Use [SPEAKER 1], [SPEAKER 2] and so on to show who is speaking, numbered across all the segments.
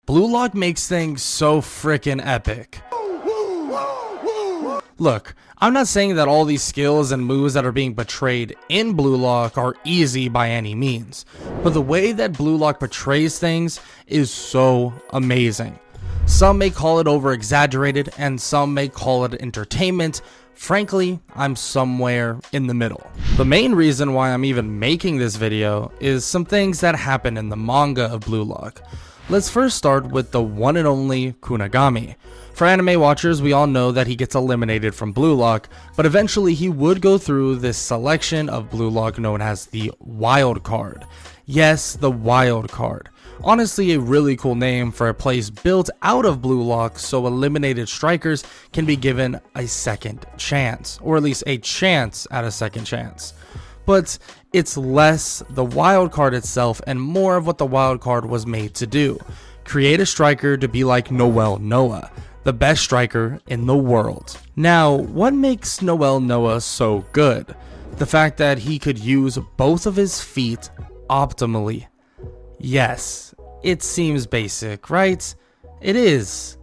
[SPEAKER 1] Blue Lock makes things so frickin' epic. Look, I'm not saying that all these skills and moves that are being portrayed in Blue Lock are easy by any means, but the way that Blue Lock portrays things is so amazing. Some may call it over exaggerated and some may call it entertainment. Frankly, I'm somewhere in the middle. The main reason why I'm even making this video is some things that happen in the manga of Blue Lock. Let's first start with the one and only Kunagami. For anime watchers, we all know that he gets eliminated from Blue Lock, but eventually he would go through this selection of Blue Lock known as the Wild Card. Yes, the Wild Card. Honestly, a really cool name for a place built out of Blue Lock so eliminated strikers can be given a second chance, or at least a chance at a second chance. But it's less the wild card itself and more of what the wild card was made to do. Create a striker to be like Noel Noah, the best striker in the world. Now, what makes Noel Noah so good? The fact that he could use both of his feet optimally. Yes, it seems basic, right? It is.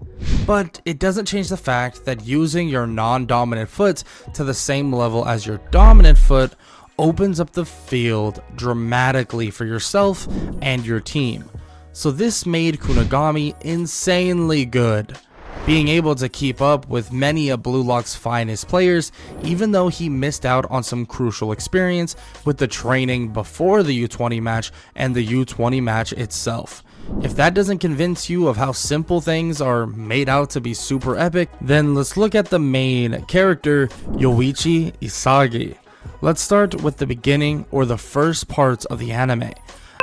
[SPEAKER 1] But it doesn't change the fact that using your non-dominant foot to the same level as your dominant foot opens up the field dramatically for yourself and your team. So this made Kunagami insanely good, being able to keep up with many of Blue Lock's finest players, even though he missed out on some crucial experience with the training before the U20 match and the U20 match itself. If that doesn't convince you of how simple things are made out to be super epic, then let's look at the main character, Yoichi Isagi. Let's start with the beginning or the first parts of the anime.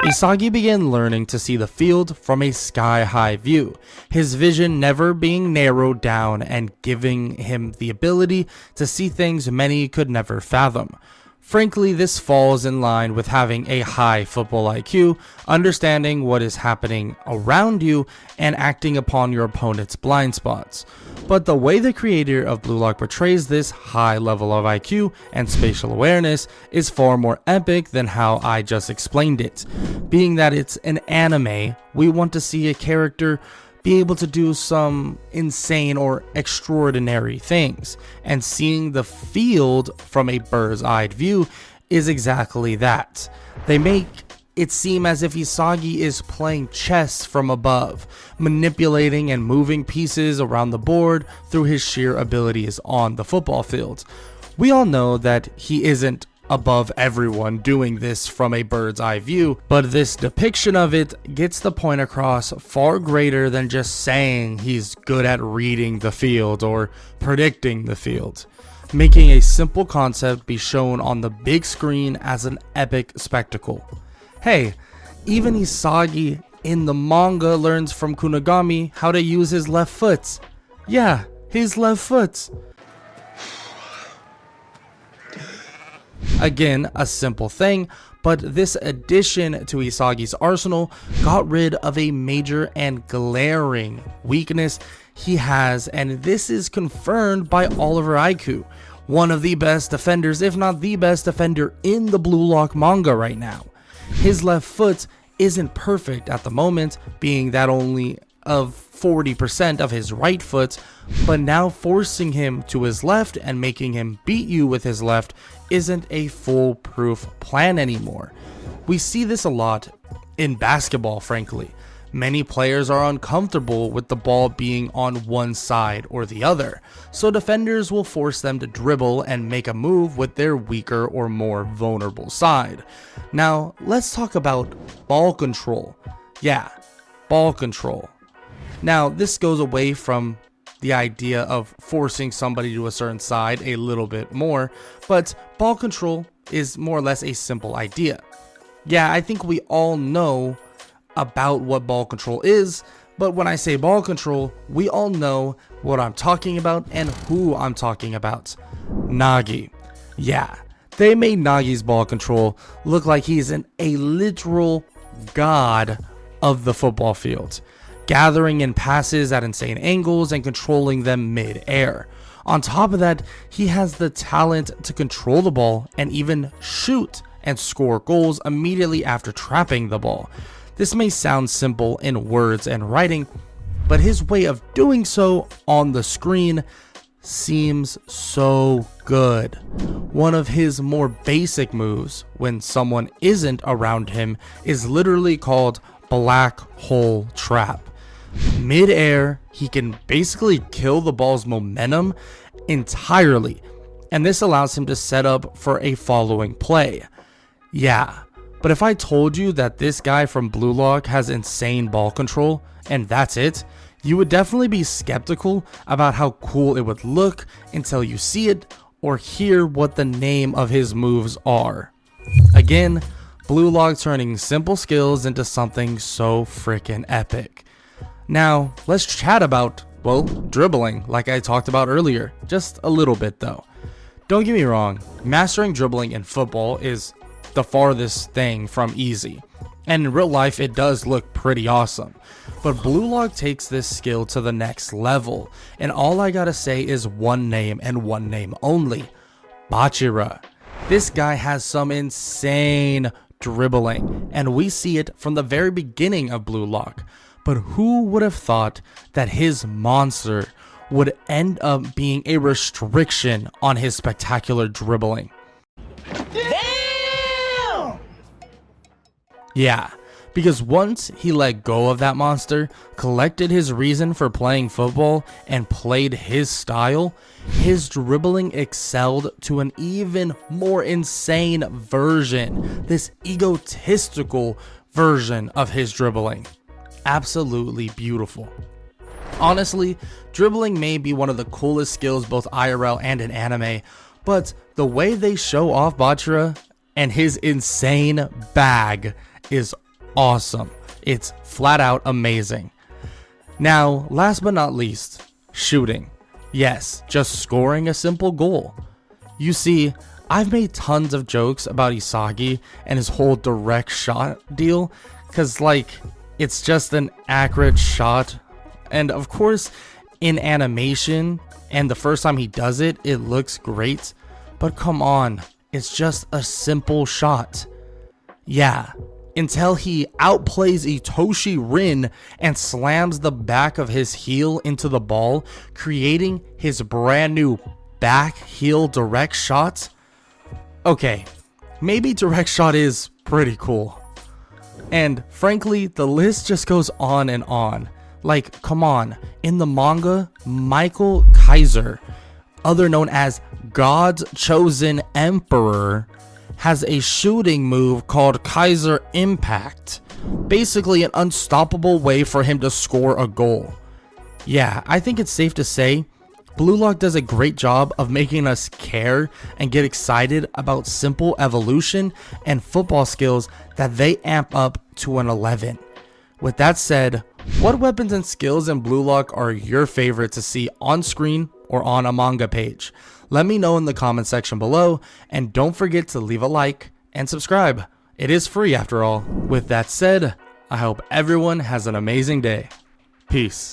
[SPEAKER 1] Isagi began learning to see the field from a sky-high view, his vision never being narrowed down and giving him the ability to see things many could never fathom. Frankly, this falls in line with having a high football IQ, understanding what is happening around you, and acting upon your opponent's blind spots. But the way the creator of Blue Lock portrays this high level of IQ and spatial awareness is far more epic than how I just explained it. Being that it's an anime, we want to see a character be able to do some insane or extraordinary things, and seeing the field from a bird's eye view is exactly that. They make it seem as if Isagi is playing chess from above, manipulating and moving pieces around the board through his sheer abilities on the football field. We all know that he isn't above everyone doing this from a bird's eye view, but this depiction of it gets the point across far greater than just saying he's good at reading the field or predicting the field, making a simple concept be shown on the big screen as an epic spectacle. Hey, even Isagi in the manga learns from Kunagami how to use his left foot. Yeah, his left foot. Again, a simple thing, but this addition to Isagi's arsenal got rid of a major and glaring weakness he has, and this is confirmed by Oliver Aiku, one of the best defenders, if not the best defender in the Blue Lock manga right now. His left foot isn't perfect at the moment, being that only of 40% of his right foot, but now forcing him to his left and making him beat you with his left isn't a foolproof plan anymore. We see this a lot in basketball, frankly. Many players are uncomfortable with the ball being on one side or the other, so defenders will force them to dribble and make a move with their weaker or more vulnerable side. Now, let's talk about ball control. Yeah, ball control. Now, this goes away from the idea of forcing somebody to a certain side a little bit more, but ball control is more or less a simple idea. Yeah, I think we all know about what ball control is, but when I say ball control, we all know what I'm talking about and who I'm talking about. Nagi. Yeah, they made Nagi's ball control look like he's a literal god of the football field, gathering in passes at insane angles and controlling them mid-air. On top of that, he has the talent to control the ball and even shoot and score goals immediately after trapping the ball. This may sound simple in words and writing, but his way of doing so on the screen seems so good. One of his more basic moves when someone isn't around him is literally called Black Hole Trap. Mid-air, he can basically kill the ball's momentum entirely, and this allows him to set up for a following play. Yeah, but if I told you that this guy from Blue Lock has insane ball control, and that's it, you would definitely be skeptical about how cool it would look until you see it or hear what the name of his moves are. Again, Blue Lock turning simple skills into something so freaking epic. Now, let's chat about, well, dribbling, like I talked about earlier, just a little bit though. Don't get me wrong, mastering dribbling in football is the farthest thing from easy, and in real life it does look pretty awesome. But Blue Lock takes this skill to the next level, and all I gotta say is one name and one name only: Bachira. This guy has some insane dribbling, and we see it from the very beginning of Blue Lock. But who would have thought that his monster would end up being a restriction on his spectacular dribbling? Damn! Yeah, because once he let go of that monster, collected his reason for playing football, and played his style, his dribbling excelled to an even more insane version, this egotistical version of his dribbling. Absolutely beautiful. Honestly, dribbling may be one of the coolest skills both IRL and in anime, but the way they show off Bachira and his insane bag is awesome. It's flat out amazing. Now, last but not least, shooting. Yes, just scoring a simple goal. You see, I've made tons of jokes about Isagi and his whole direct shot deal, cause like, it's just an accurate shot, and of course in animation and the first time he does it, it looks great, but come on, it's just a simple shot. Yeah, until he outplays Itoshi Rin and slams the back of his heel into the ball, creating his brand new back heel direct shot. Okay, maybe direct shot is pretty cool. And frankly, the list just goes on and on. Like, come on, in the manga, Michael Kaiser, other known as God's Chosen Emperor, has a shooting move called Kaiser Impact. Basically an unstoppable way for him to score a goal. Yeah, I think it's safe to say Blue Lock does a great job of making us care and get excited about simple evolution and football skills that they amp up to an 11. With that said, what weapons and skills in Blue Lock are your favorite to see on screen or on a manga page? Let me know in the comment section below, and don't forget to leave a like and subscribe. It is free after all. With that said, I hope everyone has an amazing day. Peace.